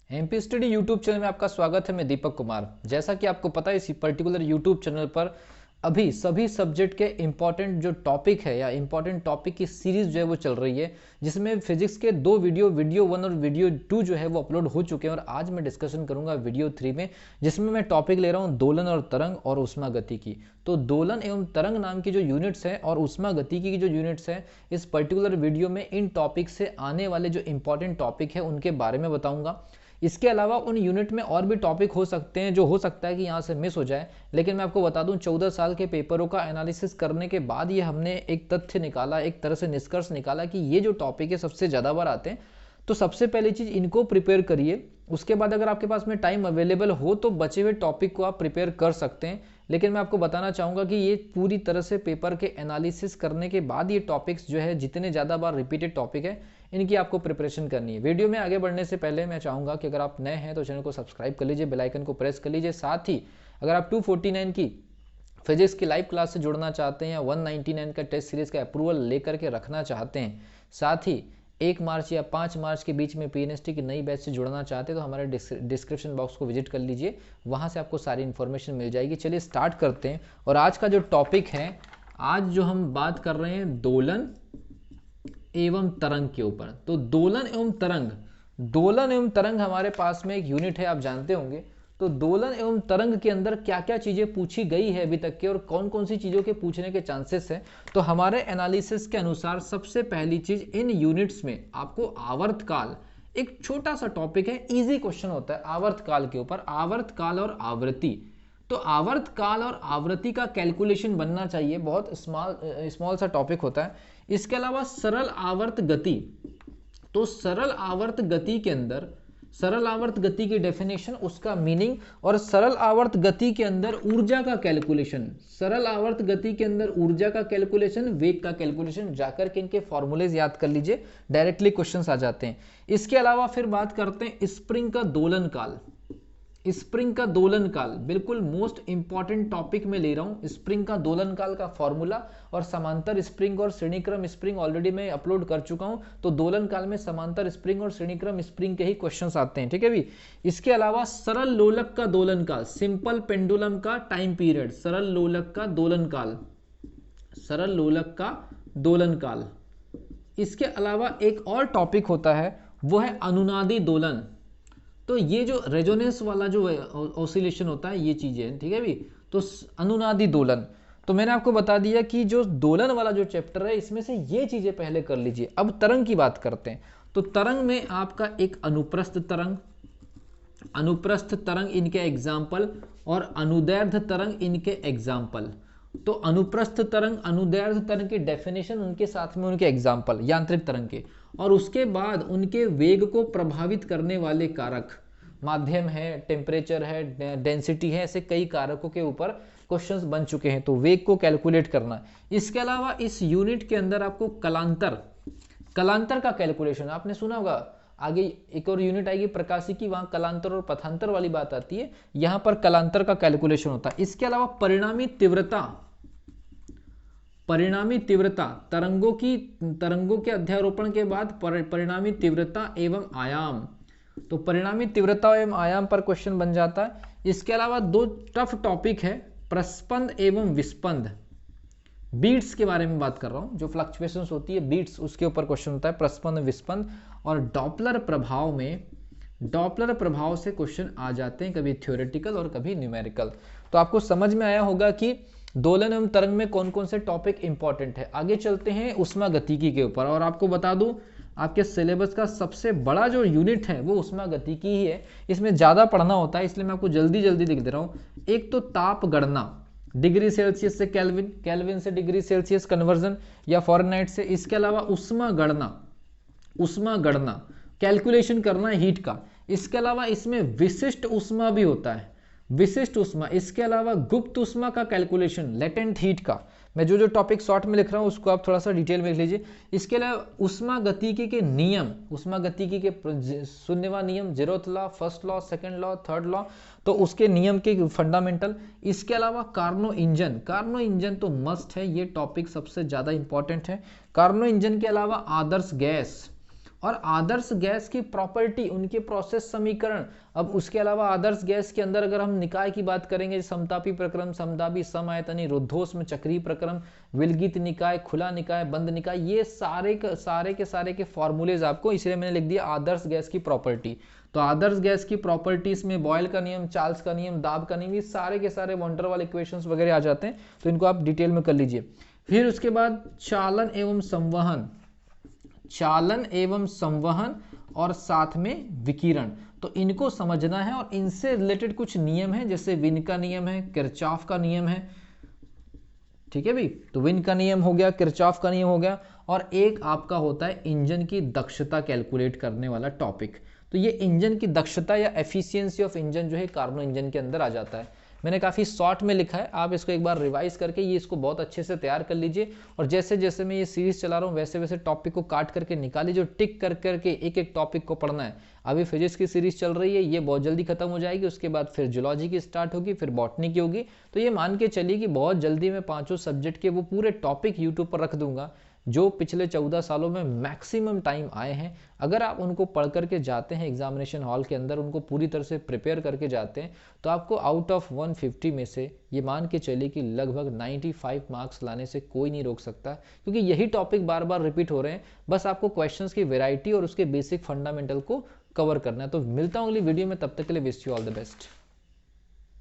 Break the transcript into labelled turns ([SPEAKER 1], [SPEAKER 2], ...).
[SPEAKER 1] MP study YouTube channel में आपका स्वागत है। मैं दीपक कुमार। जैसा कि आपको पता है, इसी पर्टिकुलर यूट्यूब चैनल पर अभी सभी सब्जेक्ट के इंपॉर्टेंट जो टॉपिक है या इंपॉर्टेंट टॉपिक की सीरीज जो है वो चल रही है, जिसमें फिजिक्स के दो वीडियो 1 और वीडियो 2 जो है वो अपलोड हो चुके हैं। और आज मैं डिस्कशन करूंगा वीडियो 3 में, जिसमें मैं टॉपिक ले रहा हूँ दोलन और तरंग और उष्मा गति की। तो दोलन एवं तरंग नाम की जो यूनिट्स है और उष्मा गति की जो यूनिट्स है, इस पर्टिकुलर वीडियो में इन टॉपिक से आने वाले जो इंपॉर्टेंट टॉपिक है उनके बारे में बताऊंगा। इसके अलावा उन यूनिट में और भी टॉपिक हो सकते हैं जो हो सकता है कि यहाँ से मिस हो जाए, लेकिन मैं आपको बता दूं 14 साल के पेपरों का एनालिसिस करने के बाद ये हमने एक तथ्य निकाला, एक तरह से निष्कर्ष निकाला कि ये जो टॉपिक है सबसे ज़्यादा बार आते हैं। तो सबसे पहली चीज़ इनको प्रिपेयर करिए। उसके बाद अगर आपके पास में टाइम अवेलेबल हो तो बचे हुए टॉपिक को आप प्रिपेयर कर सकते हैं, लेकिन मैं आपको बताना चाहूँगा कि ये पूरी तरह से पेपर के एनालिसिस करने के बाद ये टॉपिक्स जो है जितने ज़्यादा बार रिपीटेड टॉपिक है इनकी आपको प्रिपरेशन करनी है। वीडियो में आगे बढ़ने से पहले मैं चाहूँगा कि अगर आप नए हैं तो चैनल को सब्सक्राइब कर लीजिए, बेल आइकन को प्रेस कर लीजिए। साथ ही अगर आप 249 की फिजिक्स की लाइव क्लास से जुड़ना चाहते हैं या 199 का टेस्ट सीरीज का अप्रूवल लेकर के रखना चाहते हैं, साथ ही 1 मार्च या 5 मार्च के बीच में पीएनएसटी की नई बैच से जुड़ना चाहते हैं तो हमारे डिस्क्रिप्शन बॉक्स को विजिट कर लीजिए, वहाँ से आपको सारी इन्फॉर्मेशन मिल जाएगी। चलिए स्टार्ट करते हैं। और आज का जो टॉपिक है, आज जो हम बात कर रहे हैं दोलन एवं तरंग के ऊपर। तो दोलन एवं तरंग हमारे पास में एक यूनिट है, आप जानते होंगे। तो दोलन एवं तरंग के अंदर क्या क्या चीजें पूछी गई है अभी तक के और कौन कौन सी चीजों के पूछने के चांसेस है। तो हमारे एनालिसिस के अनुसार सबसे पहली चीज इन यूनिट्स में आपको आवर्तकाल, एक छोटा सा टॉपिक है, इजी क्वेश्चन होता है आवर्तकाल के ऊपर, आवर्तकाल और आवृत्ति। तो आवर्तकाल और आवृत्ति का कैलकुलेशन बनना चाहिए, बहुत स्मॉल सा टॉपिक होता है। इसके अलावा सरल आवर्त गति, तो सरल आवर्त गति के अंदर सरल आवर्त गति की डेफिनेशन, उसका मीनिंग, और सरल आवर्त गति के अंदर ऊर्जा का कैलकुलेशन, सरल आवर्त गति के अंदर ऊर्जा का कैलकुलेशन, वेग का कैलकुलेशन, जाकर के इनके फॉर्मूलेज याद कर लीजिए, डायरेक्टली क्वेश्चंस आ जाते हैं। इसके अलावा फिर बात करते हैं स्प्रिंग का दोलन काल। स्प्रिंग का दोलन काल बिल्कुल मोस्ट इंपॉर्टेंट टॉपिक में ले रहा हूं। स्प्रिंग का दोलन काल का फॉर्मूला और समांतर स्प्रिंग और श्रेणीक्रम स्प्रिंग ऑलरेडी मैं अपलोड कर चुका हूं। तो दोलन काल में समांतर स्प्रिंग और श्रेणीक्रम स्प्रिंग के ही क्वेश्चंस आते हैं, ठीक है भी। इसके अलावा सरल लोलक का दोलन काल, सिंपल पेंडुलम का टाइम पीरियड, सरल लोलक का दोलन काल, सरल लोलक का दोलन काल। इसके अलावा एक और टॉपिक होता है, वो है अनुनादी दोलन। तो ये जो रेजोनेंस वाला जो ऑसिलेशन होता है, ये चीजें, ठीक है भी। तो अनुनादी दोलन, तो मैंने आपको बता दिया कि जो दोलन वाला जो चैप्टर है इसमें से ये चीजें पहले कर लीजिए। अब तरंग की बात करते हैं। तो तरंग में आपका एक अनुप्रस्थ तरंग, अनुप्रस्थ तरंग इनके एग्जाम्पल, और अनुदैर्ध्य तरंग इनके एग्जाम्पल। तो अनुप्रस्थ तरंग, अनुदैर्ध्य तरंग की डेफिनेशन, उनके साथ में उनके एग्जाम्पल यांत्रिक तरंग के, और उसके बाद उनके वेग को प्रभावित करने वाले कारक, माध्यम है, टेम्परेचर है, डेंसिटी है, ऐसे कई कारकों के ऊपर क्वेश्चंस बन चुके हैं। तो वेग को कैलकुलेट करना। इसके अलावा इस यूनिट के अंदर आपको कलांतर, कलांतर का कैलकुलेशन आपने सुना होगा। आगे एक और यूनिट आएगी प्रकाशिकी, वहां कलांतर और पथांतर वाली बात आती है, यहां पर कलांतर का कैलकुलेशन होता है। इसके अलावा परिणामी तीव्रता, परिणामी तीव्रता, तरंगों के अध्यारोपण के बाद परिणामी तीव्रता एवं आयाम। तो परिणामी तीव्रता एवं आयाम पर क्वेश्चन बन जाता है। इसके अलावा दो टफ टॉपिक है, प्रस्पंद एवं विस्पंद, बीट्स के बारे में बात कर रहा हूं, जो फ्लक्चुएशंस होती है बीट्स, उसके ऊपर क्वेश्चन होता है, प्रस्पंद विस्पंद। और डॉपलर प्रभाव में, डॉपलर प्रभाव से क्वेश्चन आ जाते हैं, कभी थ्योरेटिकल और कभी न्यूमेरिकल। तो आपको समझ में आया होगा कि दोलन एवं तरंग में कौन कौन से टॉपिक इंपॉर्टेंट है। आगे चलते हैं उष्मा गतिकी के ऊपर, और आपको बता दूं आपके सिलेबस का सबसे बड़ा जो यूनिट है वो उष्मा गतिकी ही है। इसमें ज्यादा पढ़ना होता है, इसलिए मैं आपको जल्दी जल्दी लिख दे रहा हूं। एक तो ताप गणना, डिग्री सेल्सियस से केल्विन, केल्विन से डिग्री सेल्सियस कन्वर्जन या फॉरेनहाइट से। इसके अलावा उष्मा गणना, उष्मा गणना कैलकुलेशन करना है हीट का। इसके अलावा इसमें विशिष्ट उष्मा भी होता है, विशिष्ट उष्मा। इसके अलावा गुप्त उष्मा का कैलकुलेशन, लेटेंट हीट का। मैं जो जो टॉपिक शॉर्ट में लिख रहा हूं उसको आप थोड़ा सा डिटेल में लिख लीजिए। इसके अलावा उष्मा गतिकी के नियम, उष्मा गतिकी के शून्यवा नियम, 0th law, first law, second law, third law, तो उसके नियम के फंडामेंटल। इसके अलावा कार्नो इंजन, कार्नो इंजन तो मस्ट है, ये टॉपिक सबसे ज्यादा इंपॉर्टेंट है। कार्नो इंजन के अलावा आदर्श गैस और आदर्श गैस की प्रॉपर्टी, उनके प्रोसेस समीकरण। अब उसके अलावा आदर्श गैस के अंदर अगर हम निकाय की बात करेंगे, समतापी प्रक्रम, समतापी, समआयतनी, रुद्धोष्म, चक्रीय प्रक्रम, विलगित निकाय, खुला निकाय, बंद निकाय, ये सारे के फॉर्मूलेज आपको, इसलिए मैंने लिख दिया आदर्श गैस की प्रॉपर्टी। तो आदर्श गैस की प्रॉपर्टीज में बॉयल का नियम, चार्ल्स का नियम, दाब का नियम, ये सारे के सारे वॉन डेर वाल इक्वेशंस वगैरह आ जाते हैं, तो इनको आप डिटेल में कर लीजिए। फिर उसके बाद चालन एवं संवहन, चालन एवं संवहन और साथ में विकिरण, तो इनको समझना है और इनसे रिलेटेड कुछ नियम है, जैसे विन का नियम है, किरचॉफ का नियम है, ठीक है भाई। तो विन का नियम हो गया, किरचॉफ का नियम हो गया, और एक आपका होता है इंजन की दक्षता कैलकुलेट करने वाला टॉपिक। तो ये इंजन की दक्षता या एफिशिएंसी ऑफ इंजन जो है कार्बन इंजन के अंदर आ जाता है। मैंने काफ़ी शॉर्ट में लिखा है, आप इसको एक बार रिवाइज करके ये इसको बहुत अच्छे से तैयार कर लीजिए, और जैसे जैसे मैं ये सीरीज चला रहा हूँ वैसे वैसे टॉपिक को काट करके निकाल लीजिए, टिक कर करके एक एक टॉपिक को पढ़ना है। अभी फिजिक्स की सीरीज चल रही है, ये बहुत जल्दी खत्म हो जाएगी, उसके बाद फिर जूलॉजी की स्टार्ट होगी, फिर बॉटनी की होगी। तो ये मान के चलिए कि बहुत जल्दी मैं पांचों सब्जेक्ट के वो पूरे टॉपिक यूट्यूब पर रख दूंगा जो पिछले 14 सालों में मैक्सिमम टाइम आए हैं। अगर आप उनको पढ़ करके जाते हैं एग्जामिनेशन हॉल के अंदर, उनको पूरी तरह से प्रिपेयर करके जाते हैं, तो आपको आउट ऑफ 150 में से ये मान के चलिए कि लगभग 95 मार्क्स लाने से कोई नहीं रोक सकता, क्योंकि यही टॉपिक बार बार रिपीट हो रहे हैं। बस आपको क्वेश्चंस की वेराइटी और उसके बेसिक फंडामेंटल को कवर करना है। तो मिलता हूँ अगली वीडियो में, तब तक के लिए wish you all the best.